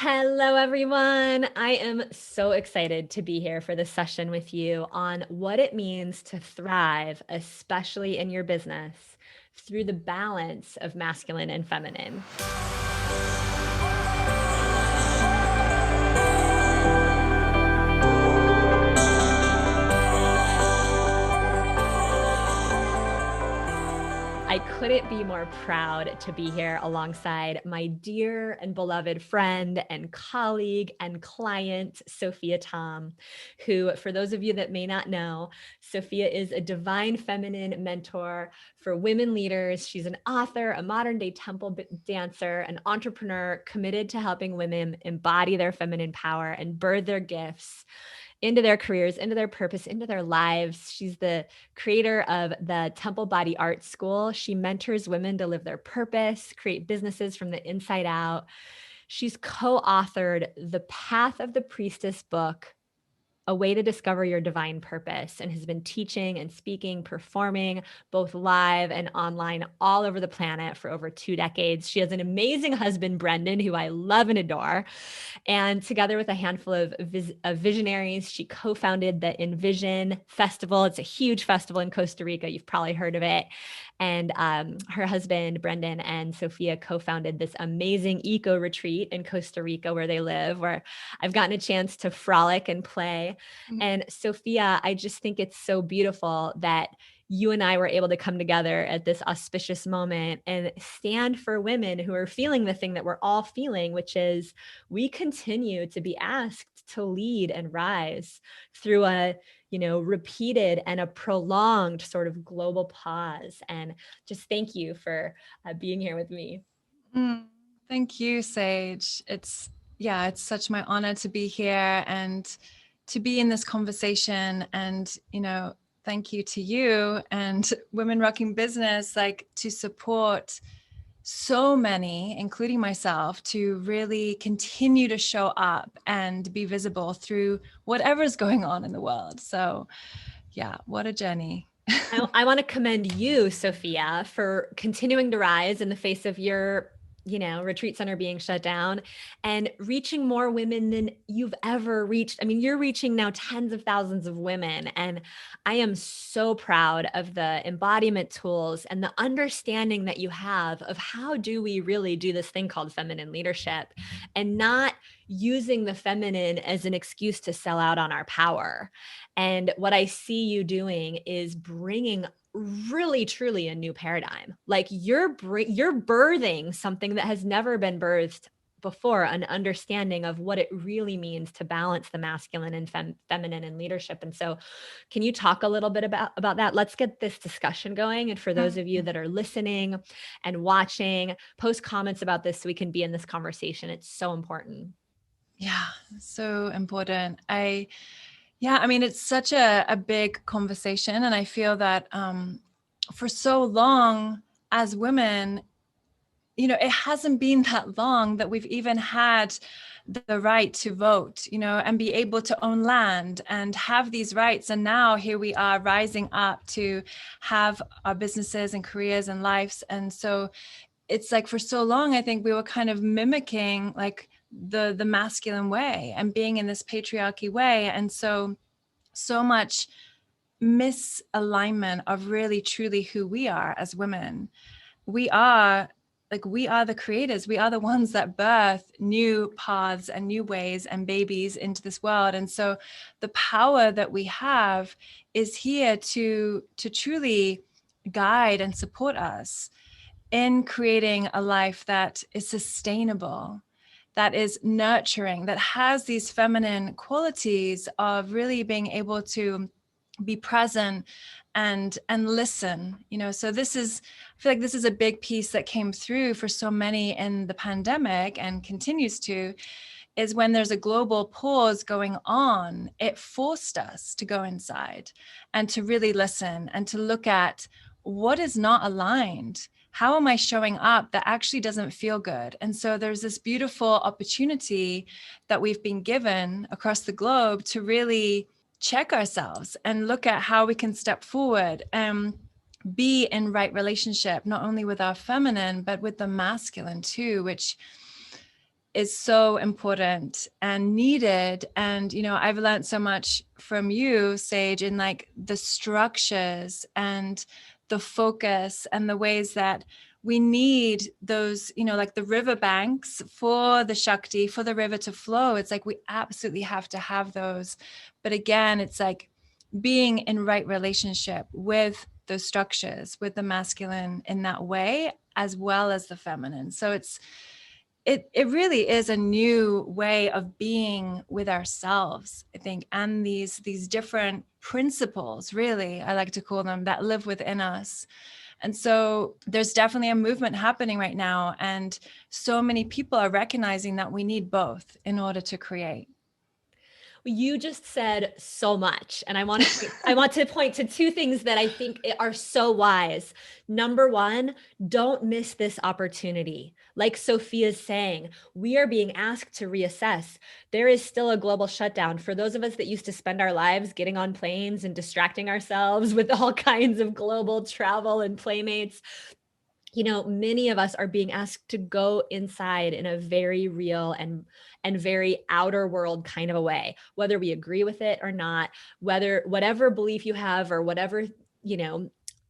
Hello, everyone. I am so excited to be here for this session with you on what it means to thrive, especially in your business, through the balance of masculine and feminine. I couldn't be more proud to be here alongside my dear and beloved friend and colleague and client, Sofiah Thom, who, for those of you that may not know, Sofiah is a divine feminine mentor for women leaders. She's an author, a modern day temple dancer, an entrepreneur committed to helping women embody their feminine power and birth their gifts into their careers, into their purpose, into their lives. She's the creator of the Temple Body Art School. She mentors women to live their purpose, create businesses from the inside out. She's co-authored the Path of the Priestess book, A Way to Discover Your Divine Purpose, and has been teaching and speaking, performing both live and online all over the planet for over 2 decades. She has an amazing husband, Brendan, who I love and adore. And together with a handful of visionaries, she co-founded the Envision Festival. It's a huge festival in Costa Rica. You've probably heard of it. And her husband, Brendan, and Sofiah co-founded this amazing eco retreat in Costa Rica where they live, where I've gotten a chance to frolic and play. And Sofiah, I just think it's so beautiful that you and I were able to come together at this auspicious moment and stand for women who are feeling the thing that we're all feeling, which is we continue to be asked to lead and rise through a repeated and a prolonged sort of global pause. And just thank you for being here with me. Thank you, Sage. It's such my honor to be here and to be in this conversation. And, thank you to you and Women Rocking Business, to support so many, including myself, to really continue to show up and be visible through whatever's going on in the world. So yeah, what a journey. I want to commend you, Sofiah, for continuing to rise in the face of your retreat center being shut down and reaching more women than you've ever reached. I mean, you're reaching now tens of thousands of women. And I am so proud of the embodiment tools and the understanding that you have of how do we really do this thing called feminine leadership and not using the feminine as an excuse to sell out on our power. And what I see you doing is bringing really truly a new paradigm. Like you're birthing something that has never been birthed before, an understanding of what it really means to balance the masculine and feminine in leadership. And so can you talk a little bit about that? Let's get this discussion going. And for those of you that are listening and watching, post comments about this so we can be in this conversation. It's so important. Yeah, so important. It's such a big conversation. And I feel that for so long as women, it hasn't been that long that we've even had the right to vote, and be able to own land and have these rights. And now here we are rising up to have our businesses and careers and lives. And so it's like for so long, I think we were kind of mimicking the masculine way and being in this patriarchy way. And so much misalignment of really truly who we are as women. We are the creators. We are the ones that birth new paths and new ways and babies into this world. And so the power that we have is here to truly guide and support us in creating a life that is sustainable, that is nurturing, that has these feminine qualities of really being able to be present and listen. So I feel like this is a big piece that came through for so many in the pandemic and continues to, is when there's a global pause going on, it forced us to go inside and to really listen and to look at what is not aligned. How am I showing up that actually doesn't feel good? And so there's this beautiful opportunity that we've been given across the globe to really check ourselves and look at how we can step forward and be in right relationship, not only with our feminine, but with the masculine too, which is so important and needed. And, I've learned so much from you, Sage, in like the structures and the focus and the ways that we need those, like the riverbanks for the Shakti, for the river to flow. It's like we absolutely have to have those. But again, it's like being in right relationship with those structures, with the masculine in that way, as well as the feminine. So it really is a new way of being with ourselves, I think, and these different principles, really, I like to call them, that live within us. And so there's definitely a movement happening right now, and so many people are recognizing that we need both in order to create. You just said so much. And I want to point to two things that I think are so wise. Number one, don't miss this opportunity. Like Sophia's saying, we are being asked to reassess. There is still a global shutdown. For those of us that used to spend our lives getting on planes and distracting ourselves with all kinds of global travel and playmates, many of us are being asked to go inside in a very real and very outer world kind of a way, whether we agree with it or not, whatever belief you have or whatever,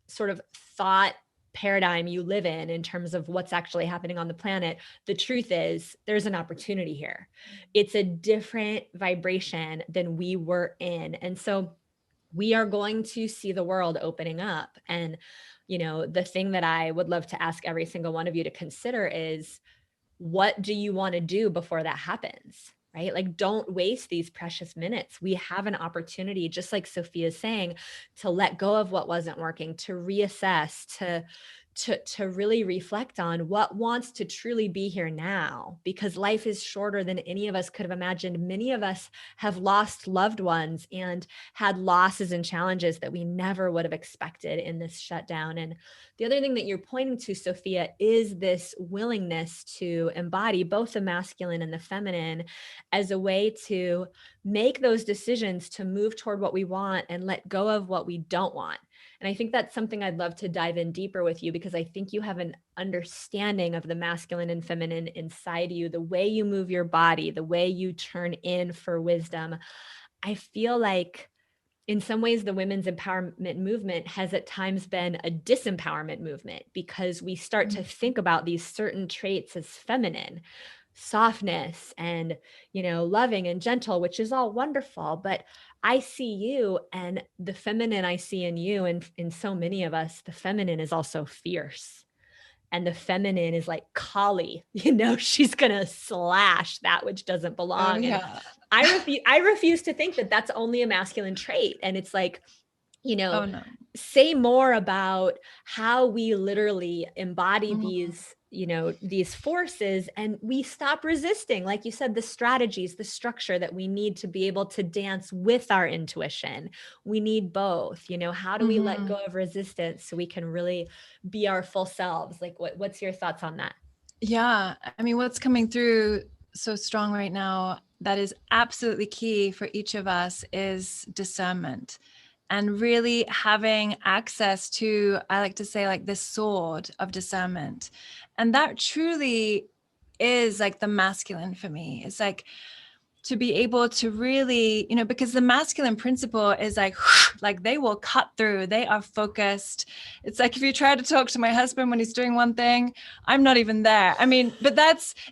sort of thought paradigm you live in terms of what's actually happening on the planet. The truth is there's an opportunity here. It's a different vibration than we were in. And so we are going to see the world opening up. And the thing that I would love to ask every single one of you to consider is, what do you want to do before that happens? Right? Like, don't waste these precious minutes. We have an opportunity, just like Sophia's saying, to let go of what wasn't working, to reassess, to really reflect on what wants to truly be here now, because life is shorter than any of us could have imagined. Many of us have lost loved ones and had losses and challenges that we never would have expected in this shutdown. And the other thing that you're pointing to, Sophia, is this willingness to embody both the masculine and the feminine as a way to make those decisions to move toward what we want and let go of what we don't want. And I think that's something I'd love to dive in deeper with you, because I think you have an understanding of the masculine and feminine inside you, the way you move your body, the way you turn in for wisdom. I feel like in some ways, the women's empowerment movement has at times been a disempowerment movement, because we start to think about these certain traits as feminine, softness and, loving and gentle, which is all wonderful. But I see you, and the feminine I see in you, and in so many of us, the feminine is also fierce. And the feminine is like Kali, she's going to slash that which doesn't belong. Oh, And yeah. I refuse to think that that's only a masculine trait. And it's like, Oh, no. say more about how we literally embody these forces, and we stop resisting, like you said, the strategies, the structure that we need to be able to dance with our intuition. We need both. How do we let go of resistance so we can really be our full selves? Like, what's your thoughts on that? Yeah. I mean, what's coming through so strong right now that is absolutely key for each of us is discernment, and really having access to, I like to say, like this sword of discernment. And that truly is like the masculine for me. It's like to be able to really, because the masculine principle is like they will cut through, they are focused. It's like if you try to talk to my husband when he's doing one thing, I'm not even there. I mean, but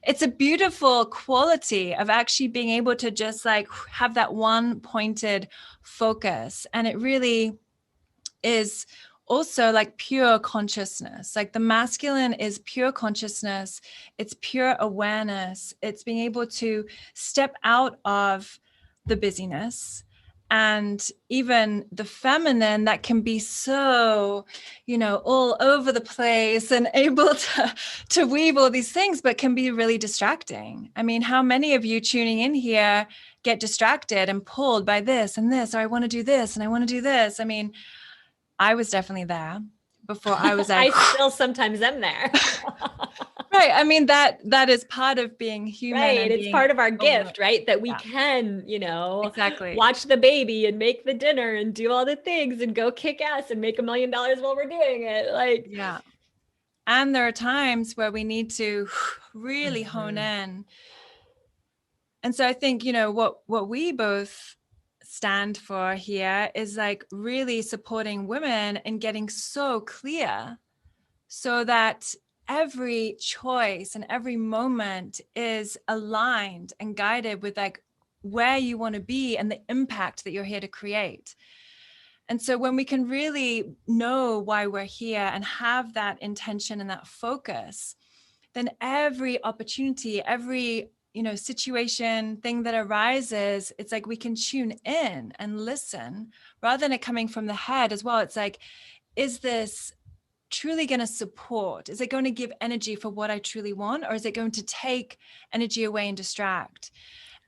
it's a beautiful quality of actually being able to just like have that one pointed focus. And it really is also like pure consciousness. Like the masculine is pure consciousness. It's pure awareness. It's being able to step out of the busyness. And even the feminine that can be so, all over the place and able to weave all these things, but can be really distracting. I mean, how many of you tuning in here get distracted and pulled by this and this, or I want to do this and I want to do this? I mean, I was definitely there before I was like, I still sometimes am there. right. I mean, that is part of being human. Right. And It's being part of our gift, right? That we can, exactly watch the baby and make the dinner and do all the things and go kick ass and make $1 million while we're doing it. Like, yeah. And there are times where we need to really hone in And so I think, what we both stand for here is like really supporting women and getting so clear so that every choice and every moment is aligned and guided with like where you want to be and the impact that you're here to create. And so when we can really know why we're here and have that intention and that focus, then every opportunity, every situation, thing that arises, it's like we can tune in and listen rather than it coming from the head as well. It's like, is this truly going to support? Is it going to give energy for what I truly want? Or is it going to take energy away and distract?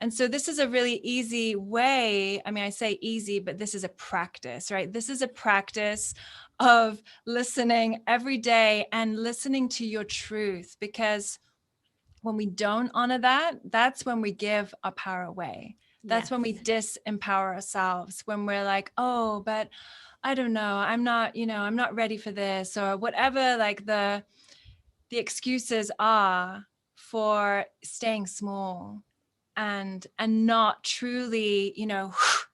And so this is a really easy way. I mean, I say easy, but this is a practice, right? This is a practice of listening every day and listening to your truth, because when we don't honor that, that's when we give our power away. That's when we Yes. disempower ourselves, when we're like, oh, but I don't know, I'm not ready for this, or whatever, like the excuses are for staying small and not truly,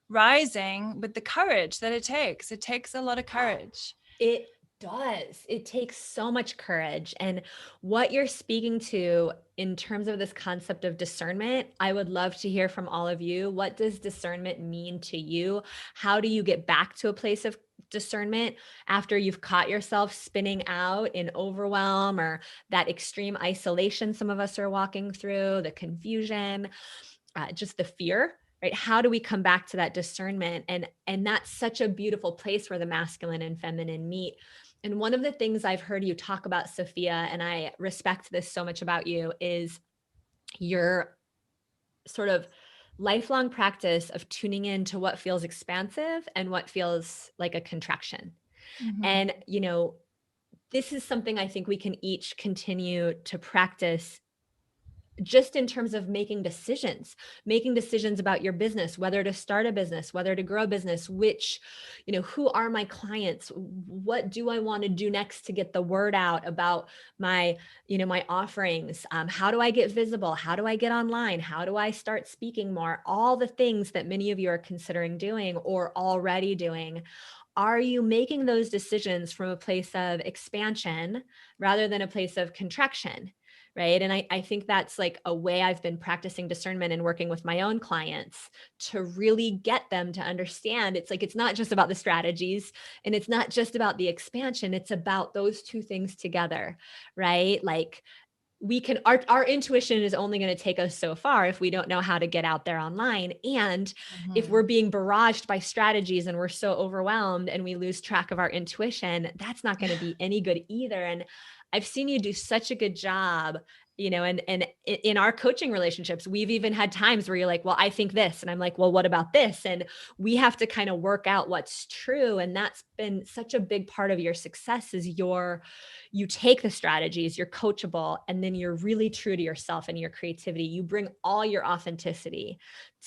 rising with the courage that it takes. It takes a lot of courage. It does. It takes so much courage. And what you're speaking to in terms of this concept of discernment, I would love to hear from all of you. What does discernment mean to you? How do you get back to a place of discernment after you've caught yourself spinning out in overwhelm or that extreme isolation some of us are walking through, the confusion, just the fear, right? How do we come back to that discernment? And that's such a beautiful place where the masculine and feminine meet. And one of the things I've heard you talk about, Sofiah, and I respect this so much about you, is your sort of lifelong practice of tuning in to what feels expansive and what feels like a contraction. Mm-hmm. And, this is something I think we can each continue to practice just in terms of making decisions about your business, whether to start a business, whether to grow a business, who are my clients? What do I want to do next to get the word out about my offerings? How do I get visible? How do I get online? How do I start speaking more? All the things that many of you are considering doing or already doing. Are you making those decisions from a place of expansion rather than a place of contraction? Right. And I think that's like a way I've been practicing discernment and working with my own clients to really get them to understand it's like, it's not just about the strategies and it's not just about the expansion. It's about those two things together. Right. Like our intuition is only going to take us so far if we don't know how to get out there online. And if we're Mm-hmm. being barraged by strategies and we're so overwhelmed and we lose track of our intuition, that's not going to be any good either. And I've seen you do such a good job, and in our coaching relationships, we've even had times where you're like, well, I think this. And I'm like, well, what about this? And we have to kind of work out what's true. And that's been such a big part of your success is you take the strategies, you're coachable, and then you're really true to yourself and your creativity. You bring all your authenticity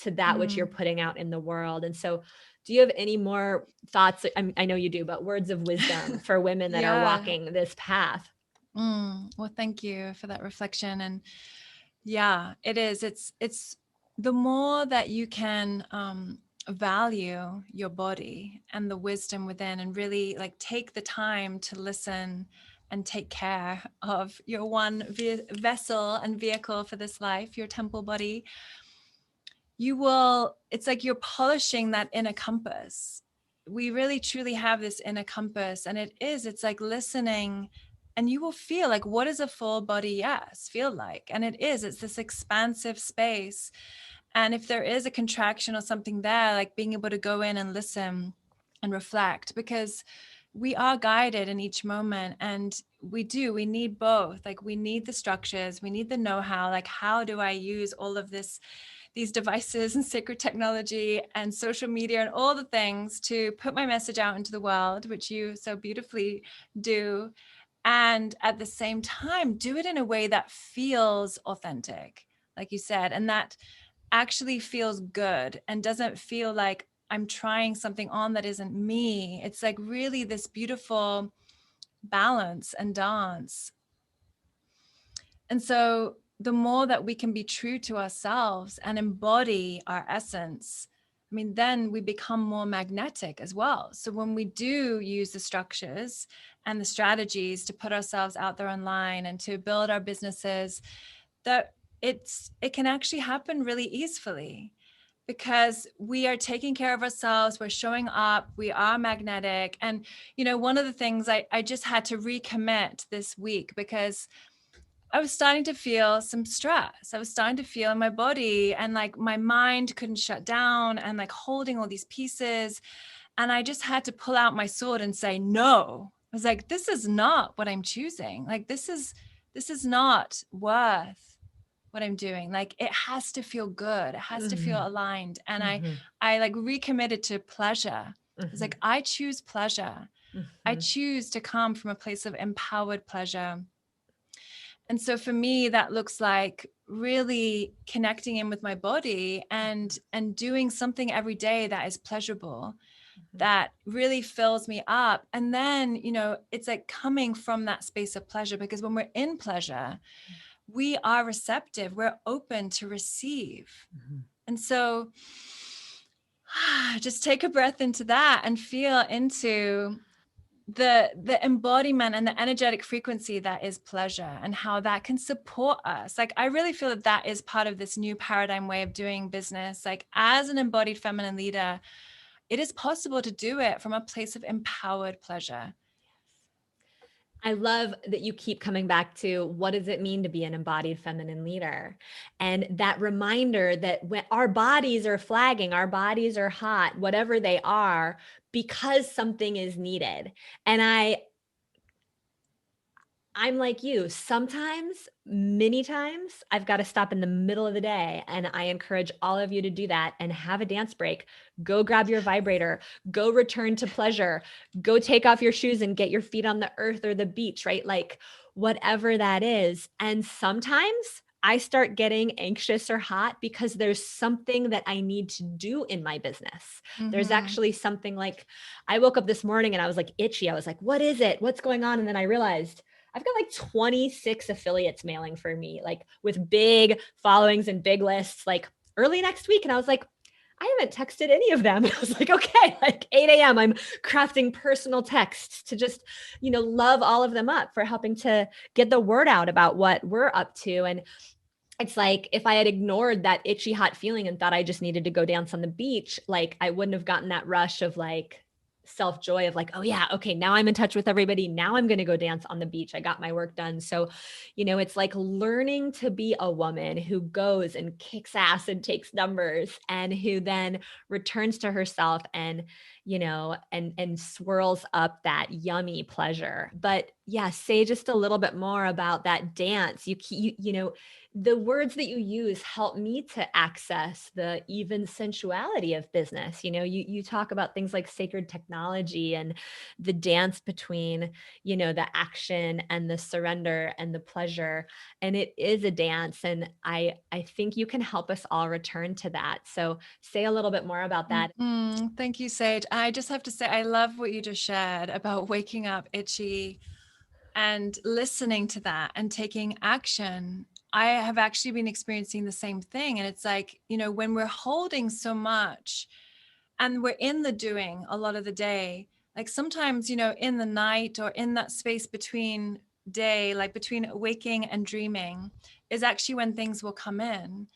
to that which you're Mm. putting out in the world. And so, do you have any more thoughts? I know you do, but words of wisdom for women that are Yeah. walking this path? Well, thank you for that reflection. And yeah, it is. It's the more that you can value your body and the wisdom within, and really like take the time to listen and take care of your one vessel and vehicle for this life, your temple body. It's like you're polishing that inner compass. We really truly have this inner compass, and it's like listening, and you will feel like, what does a full body yes feel like? And it's this expansive space. And if there is a contraction or something there, like being able to go in and listen and reflect, because we are guided in each moment, and we need both. Like we need the structures, we need the know-how, like how do I use all of these devices and sacred technology and social media and all the things to put my message out into the world, which you so beautifully do. And at the same time, do it in a way that feels authentic, like you said, and that actually feels good and doesn't feel like I'm trying something on that isn't me. It's like really this beautiful balance and dance. And so the more that we can be true to ourselves and embody our essence, I mean, then we become more magnetic as well. So when we do use the structures and the strategies to put ourselves out there online and to build our businesses, that it can actually happen really easily, because we are taking care of ourselves, we're showing up, we are magnetic. And, one of the things I just had to recommit this week, because I was starting to feel some stress. I was starting to feel in my body, and like my mind couldn't shut down, and like holding all these pieces. And I just had to pull out my sword and say, no. I was like, this is not what I'm choosing. Like, this is not worth what I'm doing. Like, it has to feel good. It has to feel aligned. And I like recommitted to pleasure. It's like, I choose pleasure. I choose to come from a place of empowered pleasure. And so for me, that looks like really connecting in with my body and doing something every day that is pleasurable, that really fills me up. And then, it's like coming from that space of pleasure, because when we're in pleasure, we are receptive, we're open to receive. And so just take a breath into that and feel into the embodiment and the energetic frequency that is pleasure, and how that can support us. Like, I really feel that that is part of this new paradigm way of doing business. Like, as an embodied feminine leader, it is possible to do it from a place of empowered pleasure. I love that you keep coming back to, what does it mean to be an embodied feminine leader? And that reminder that when our bodies are flagging, our bodies are hot, whatever they are, because something is needed. And I'm like you. Sometimes, many times, I've got to stop in the middle of the day. And I encourage all of you to do that and have a dance break. Go grab your vibrator, go return to pleasure, go take off your shoes and get your feet on the earth or the beach, right? Like, whatever that is. And sometimes I start getting anxious or hot because there's something that I need to do in my business. There's actually something, like, I woke up this morning and I was like itchy. I was like, what is it? What's going on? And then I realized I've got like 26 affiliates mailing for me, like with big followings and big lists, like early next week. And I was like, I haven't texted any of them. And I was like, okay, like 8 a.m. I'm crafting personal texts to just, love all of them up for helping to get the word out about what we're up to. And it's like, if I had ignored that itchy hot feeling and thought I just needed to go dance on the beach, like, I wouldn't have gotten that rush of like self joy of like, oh yeah, okay, now I'm in touch with everybody. Now I'm going to go dance on the beach. I got my work done. So, it's like learning to be a woman who goes and kicks ass and takes numbers, and who then returns to herself and, and swirls up that yummy pleasure. But yeah, say just a little bit more about that dance. The words that you use help me to access the even sensuality of business. You talk about things like sacred technology and the dance between, the action and the surrender and the pleasure. And it is a dance. And I think you can help us all return to that. So say a little bit more about that. Thank you, Sage. I just have to say, I love what you just shared about waking up itchy and listening to that and taking action. I have actually been experiencing the same thing. And it's like, when we're holding so much and we're in the doing a lot of the day, like sometimes, in the night or in that space between day, like between waking and dreaming, is actually when things will come in.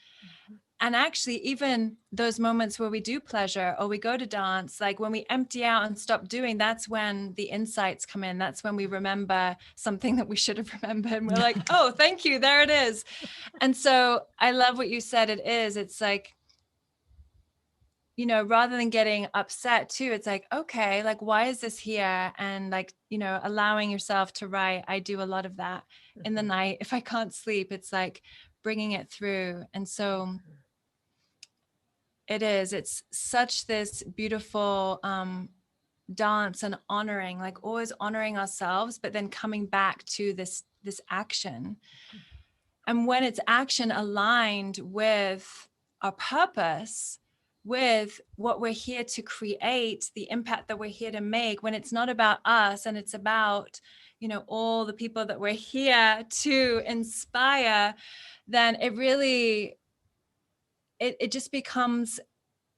And actually, even those moments where we do pleasure or we go to dance, like when we empty out and stop doing, that's when the insights come in. That's when we remember something that we should have remembered. And we're like, oh, thank you. There it is. And so I love what you said. It's like, rather than getting upset too, it's like, okay, like, why is this here? And like, allowing yourself to write. I do a lot of that in the night. If I can't sleep, it's like bringing it through. And so it's such this beautiful dance and honoring, like always honoring ourselves, but then coming back to this action. And when it's action aligned with our purpose, with what we're here to create, the impact that we're here to make, when it's not about us and it's about, all the people that we're here to inspire, then it really, it just becomes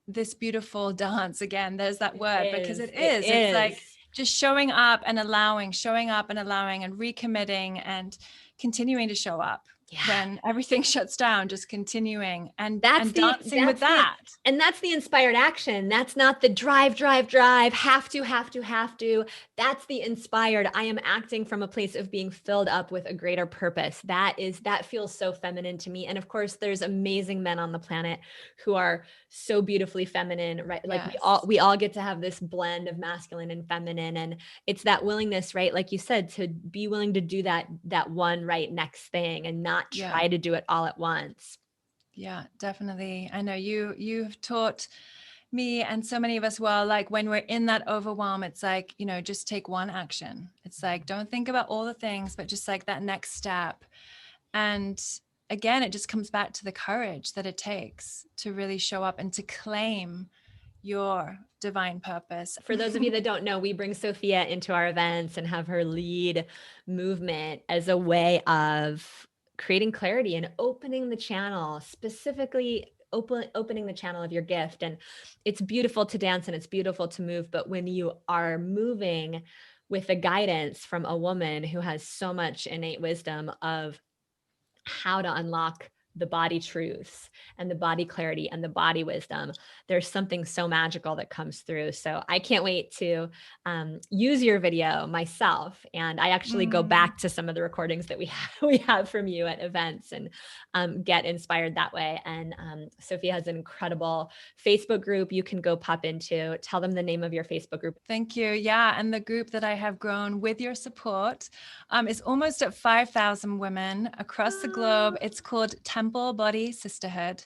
this beautiful dance again. There's that word, because It it's is. like just showing up and allowing and recommitting and continuing to show up Yeah. when everything shuts down, just continuing and That's dancing with that. and that's the inspired action. That's not the drive, have to. That's the inspired. I am acting from a place of being filled up with a greater purpose. That feels so feminine to me. And of course, there's amazing men on the planet who are so beautifully feminine, right? Like Yes. we all get to have this blend of masculine and feminine. And it's that willingness, right? Like you said, to be willing to do that one right next thing and not try to do it all at once. Yeah, definitely. I know you've taught me and so many of us, well, like when we're in that overwhelm, it's like, just take one action. It's like, don't think about all the things, but just like that next step. And again, it just comes back to the courage that it takes to really show up and to claim your divine purpose. For those of you that don't know, we bring Sofiah into our events and have her lead movement as a way of creating clarity and opening the channel, specifically opening the channel of your gift. And it's beautiful to dance and it's beautiful to move, but when you are moving with the guidance from a woman who has so much innate wisdom of how to unlock the body truths and the body clarity and the body wisdom, there's something so magical that comes through. So I can't wait to use your video myself. And I actually go back to some of the recordings that we have from you at events and get inspired that way. And Sofiah has an incredible Facebook group you can go pop into. Tell them the name of your Facebook group. Thank you. Yeah. And the group that I have grown with your support is almost at 5,000 women across the globe. It's called Temple Body Sisterhood.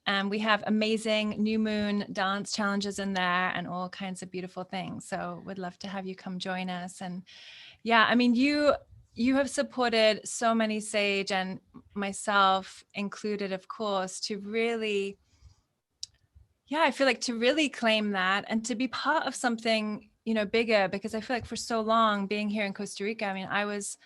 And we have amazing new moon dance challenges in there and all kinds of beautiful things. So we'd love to have you come join us. And yeah, I mean, you have supported so many Sage and myself included, of course, to really, I feel like to really claim that and to be part of something, bigger, because I feel like for so long being here in Costa Rica, I mean, I was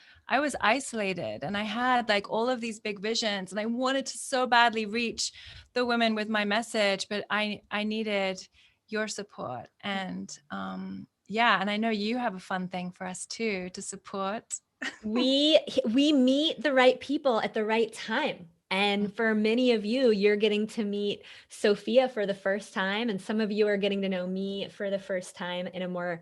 isolated and I had like all of these big visions and I wanted to so badly reach the women with my message, but I needed your support. And and I know you have a fun thing for us too to support. We meet the right people at the right time. And for many of you, you're getting to meet Sofiah for the first time. And some of you are getting to know me for the first time in a more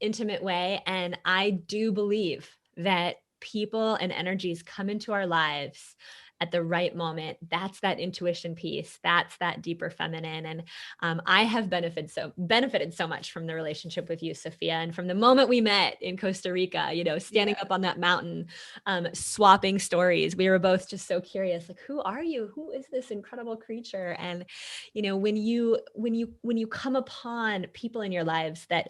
intimate way. And I do believe that people and energies come into our lives at the right moment. That's that intuition piece. That's that deeper feminine. And I have benefited so much from the relationship with you, Sofiah. And from the moment we met in Costa Rica, standing up on that mountain, swapping stories, we were both just so curious, like, who are you? Who is this incredible creature? And, when you come upon people in your lives that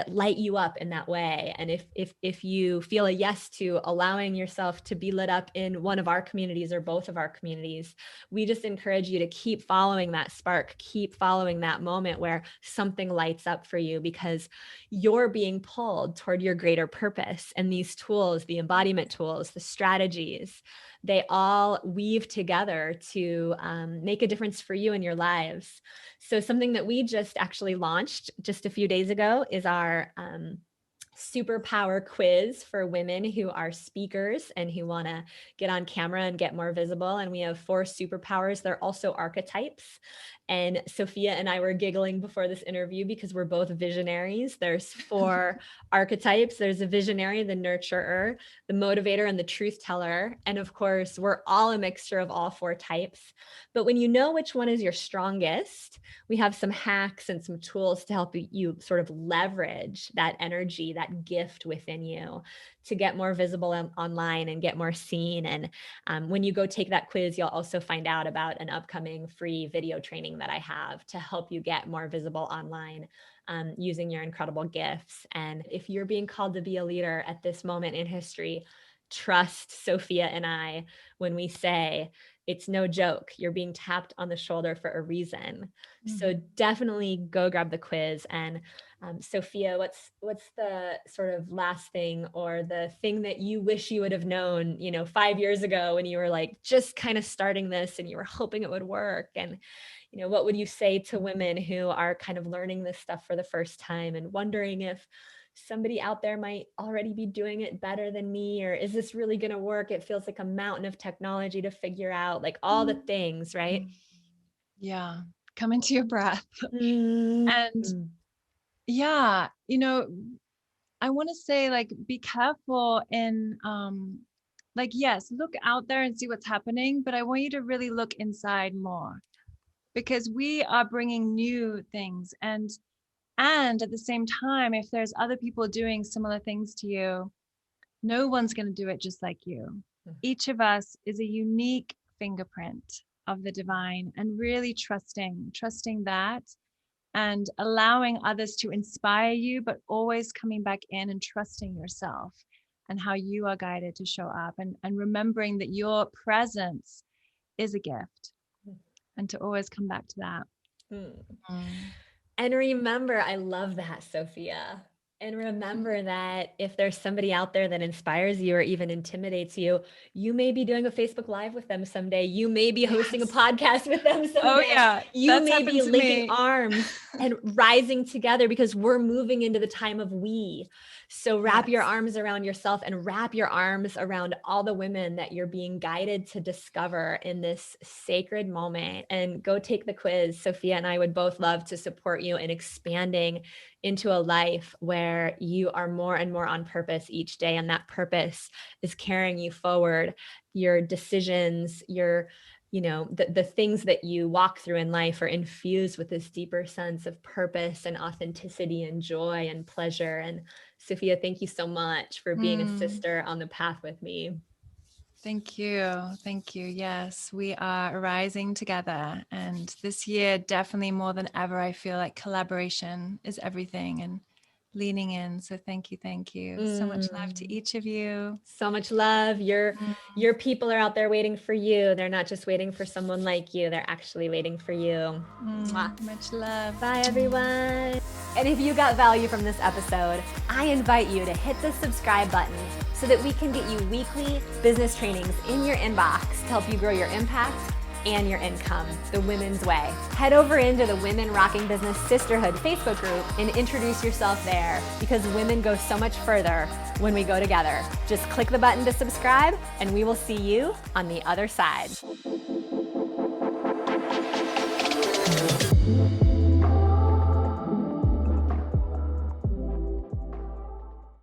light you up in that way. And if you feel a yes to allowing yourself to be lit up in one of our communities or both of our communities, we just encourage you to keep following that spark, keep following that moment where something lights up for you, because you're being pulled toward your greater purpose. And these tools, the embodiment tools, the strategies, they all weave together to make a difference for you in your lives. So something that we just actually launched just a few days ago is our superpower quiz for women who are speakers and who want to get on camera and get more visible. And we have 4 superpowers. They're also archetypes. And Sofiah and I were giggling before this interview because we're both visionaries. There's 4 archetypes. There's a visionary, the nurturer, the motivator, and the truth teller. And of course, we're all a mixture of all 4 types. But when you know which one is your strongest, we have some hacks and some tools to help you sort of leverage that energy, that gift within you to get more visible online and get more seen. And when you go take that quiz, you'll also find out about an upcoming free video training that I have to help you get more visible online using your incredible gifts. And if you're being called to be a leader at this moment in history, trust Sofiah and I when we say it's no joke. You're being tapped on the shoulder for a reason. So definitely go grab the quiz. And Sofiah, what's the sort of last thing or the thing that you wish you would have known, 5 years ago when you were like just kind of starting this and you were hoping it would work? And, what would you say to women who are kind of learning this stuff for the first time and wondering if somebody out there might already be doing it better than me, or is this really going to work? It feels like a mountain of technology to figure out, like all the things, right? Yeah. Come into your breath. Mm. And yeah, I want to say like be careful in like yes, look out there and see what's happening, but I want you to really look inside more because we are bringing new things and at the same time if there's other people doing similar things to you, no one's going to do it just like you. Each of us is a unique fingerprint of the divine and really trusting that and allowing others to inspire you, but always coming back in and trusting yourself and how you are guided to show up and remembering that your presence is a gift and to always come back to that. And remember, I love that, Sofiah. And remember that if there's somebody out there that inspires you or even intimidates you, you may be doing a Facebook Live with them someday. You may be hosting a podcast with them someday. Oh yeah, you may be linking arms and rising together because we're moving into the time of we. So wrap your arms around yourself and wrap your arms around all the women that you're being guided to discover in this sacred moment, and go take the quiz. Sofiah and I would both love to support you in expanding into a life where you are more and more on purpose each day. And that purpose is carrying you forward. Your decisions, the things that you walk through in life are infused with this deeper sense of purpose and authenticity and joy and pleasure. And Sofiah, thank you so much for being a sister on the path with me. Thank you. Thank you. Yes, we are rising together. And this year, definitely more than ever, I feel like collaboration is everything and leaning in. So thank you. Thank you. So much love to each of you. So much love. Your people are out there waiting for you. They're not just waiting for someone like you. They're actually waiting for you. Much love. Bye, everyone. And if you got value from this episode, I invite you to hit the subscribe button so that we can get you weekly business trainings in your inbox to help you grow your impact and your income the women's way. Head over into the Women Rocking Business Sisterhood Facebook group and introduce yourself there, because women go so much further when we go together. Just click the button to subscribe and we will see you on the other side.